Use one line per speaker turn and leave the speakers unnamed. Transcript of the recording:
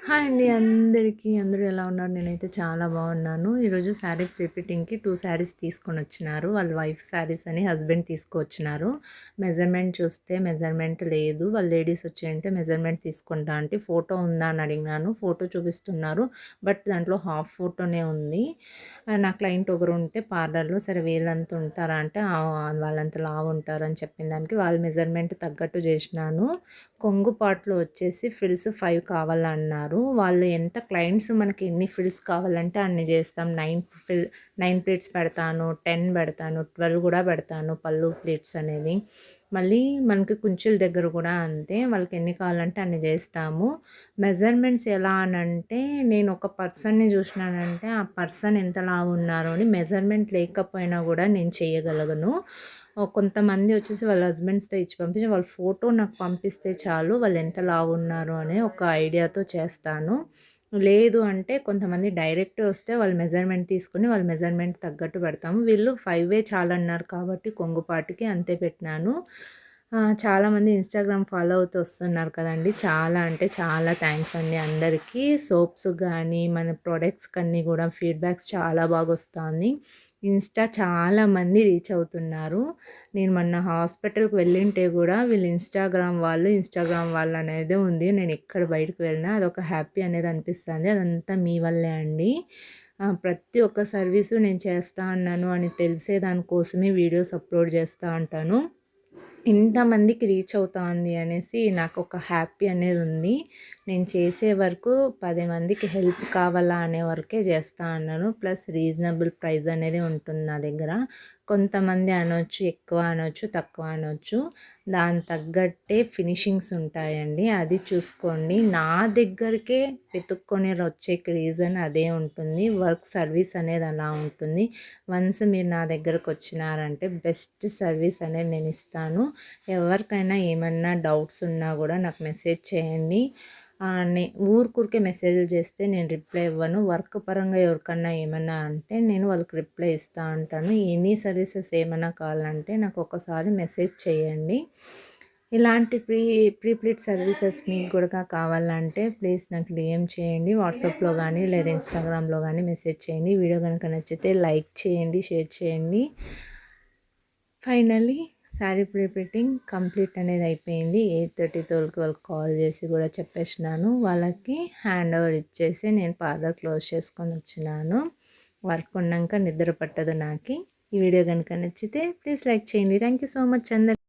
Hi అండి అందరికీ. అందరూ ఎలా ఉన్నారు? నేనైతే చాలా బాగున్నాను. ఈరోజు శారీ ప్రిపేటింగ్‌కి 2 శారీస్ తీసుకొనొచ్చినారు. వాళ్ళ వైఫ్ శారీస్ అని హస్బెండ్ తీసుకొచ్చినారు. మెజర్‌మెంట్ చూస్తే మెజర్‌మెంట్ లేదు. వాళ్ళు లేడీస్ వచ్చాయంటే మెజర్‌మెంట్ తీసుకుంటా అంటే ఫోటో ఉందా అని అడిగినాను. ఫోటో చూపిస్తున్నారు. బట్ దాంట్లో హాఫ్ ఫోటోనే ఉంది. నా క్లయింట్ ఒకరుంటే పార్లర్‌లో సరే వీళ్ళంత ఉంటారా అంటే వాళ్ళంత లావు ఉంటారని చెప్పిన దానికి వాళ్ళ మెజర్‌మెంట్ తగ్గట్టు చేసినాను. కొంగు పార్ట్‌లో వచ్చేసి ఫ్రిల్స్ 5 కావాలన్నారు. వాళ్ళు ఎంత క్లయింట్స్ మనకి ఎన్ని ఫ్రిల్స్ కావాలంటే అన్ని చేస్తాం. 9 ప్లేట్స్ పెడతాను, 10 పెడతాను, 12 కూడా పెడతాను పళ్ళు ప్లేట్స్ అనేవి. మళ్ళీ మనకి కుంచుల దగ్గర కూడా అంతే. వాళ్ళకి ఎన్ని కావాలంటే అన్ని చేస్తాము. మెజర్‌మెంట్స్ ఎలా అనంటే నేను ఒక పర్సన్‌ని చూసినానంటే ఆ పర్సన్ ఎంత లావు ఉన్నారు అని మెజర్‌మెంట్ లేకపోయినా కూడా నేను చేయగలను. కొంతమంది వచ్చేసి వాళ్ళ హస్బెండ్స్‌తో ఇచ్చి పంపించి వాళ్ళ ఫోటో నాకు పంపిస్తే చాలు వాళ్ళు ఎంత లావు ఉన్నారు అనే ఒక ఐడియాతో చేస్తాను. లేదు అంటే కొంతమంది డైరెక్ట్ వస్తే వాళ్ళ మెజర్‌మెంట్ తీసుకొని వాళ్ళ మెజర్‌మెంట్ తగ్గట్టు పెడతాము. వీళ్ళు 5 చాలన్నారు కాబట్టి కొంగుపాటికి అంతే పెట్టినాను. చాలామంది ఇన్‌స్టాగ్రామ్ ఫాలో అవుతూ వస్తున్నారు కదండీ! చాలా అంటే చాలా థ్యాంక్స్ అండి అందరికీ. సోప్స్ గానీ, మన ప్రొడక్ట్స్ కన్నీ గూడా ఫీడ్‌బ్యాక్స్ చాలా బాగొస్తాంది. చాలామంది రీచ్ అవుతున్నారు. నేను మొన్న హాస్పిటల్‌కి వెళ్ళింటే గూడా వీళ్ళు ఇన్‌స్టాగ్రామ్ వాళ్ళు అనేదే ఉంది. నేను ఎక్కడ బయటకి వెళ్ళినా అదొక హ్యాపీ అనేది అనిపిస్తుంది. అదంతా మీ వల్లే అండి. ప్రతి ఒక్క సర్వీసు నేను చేస్తా ఉన్నాను అని తెలిసే దానికోసమే వీడియోస్ అప్‌లోడ్ చేస్తా ఉంటాను. ఇంతమందికి రీచ్ అవుతాంది అనేసి నాకొక హ్యాపీ అనేదుంది. నేను చేసే వరకు 10 మందికి హెల్ప్ కావాలా అనే వరకే చేస్తా ఉన్నాను. ప్లస్ రీజనబుల్ ప్రైస్ అనేది ఉంటుంది నా దగ్గర. కొంతమంది అనొచ్చు, ఎక్కువ అనొచ్చు, తక్కువ అనొచ్చు. దానికి తగ్గట్టే ఫినిషింగ్స్ ఉంటాయండి. అది చూసుకోండి. నా దగ్గరికే వెతుక్కొని వచ్చేకి రీజన్ అదే ఉంటుంది. వర్క్ సర్వీస్ అనేది అలా ఉంటుంది. వన్స్ మీరు నా దగ్గరకు వచ్చినారంటే బెస్ట్ సర్వీస్ అనేది నేను ఇస్తాను. ఎవరికైనా ఏమన్నా డౌట్స్ ఉన్నా కూడా నాకు మెసేజ్ చేయండి. ఊరికే మెసేజ్‌లు చేస్తే నేను రిప్లై ఇవ్వను. వర్క్ పరంగా ఎవరికన్నా ఏమన్నా అంటే నేను వాళ్ళకి రిప్లై ఇస్తా ఉంటాను. ఎనీ సర్వీసెస్ ఏమన్నా కావాలంటే నాకు ఒకసారి మెసేజ్ చేయండి. ఇలాంటి ప్రీప్లీడ్ సర్వీసెస్ మీకు కూడా కావాలంటే ప్లీజ్ నాకు డీఎం చేయండి. వాట్సాప్‌లో కానీ లేదా ఇన్‌స్టాగ్రామ్‌లో కానీ మెసేజ్ చేయండి. వీడియో కనుక నచ్చితే లైక్ చేయండి, షేర్ చేయండి. ఫైనల్లీ శారీ ప్రీప్రింటింగ్ కంప్లీట్ అనేది అయిపోయింది. 8:30 వాళ్ళకి కాల్ చేసి కూడా చెప్పేసినాను. వాళ్ళకి హ్యాండ్ ఓవర్ ఇచ్చేసి నేను పార్లర్ క్లోజ్ చేసుకొని వచ్చినాను. వర్క్ ఉన్నాక నిద్ర పట్టదు నాకి. ఈ వీడియో కనుక నచ్చితే ప్లీజ్ లైక్ చేయండి. థ్యాంక్ యూ సో మచ్ అందరికీ.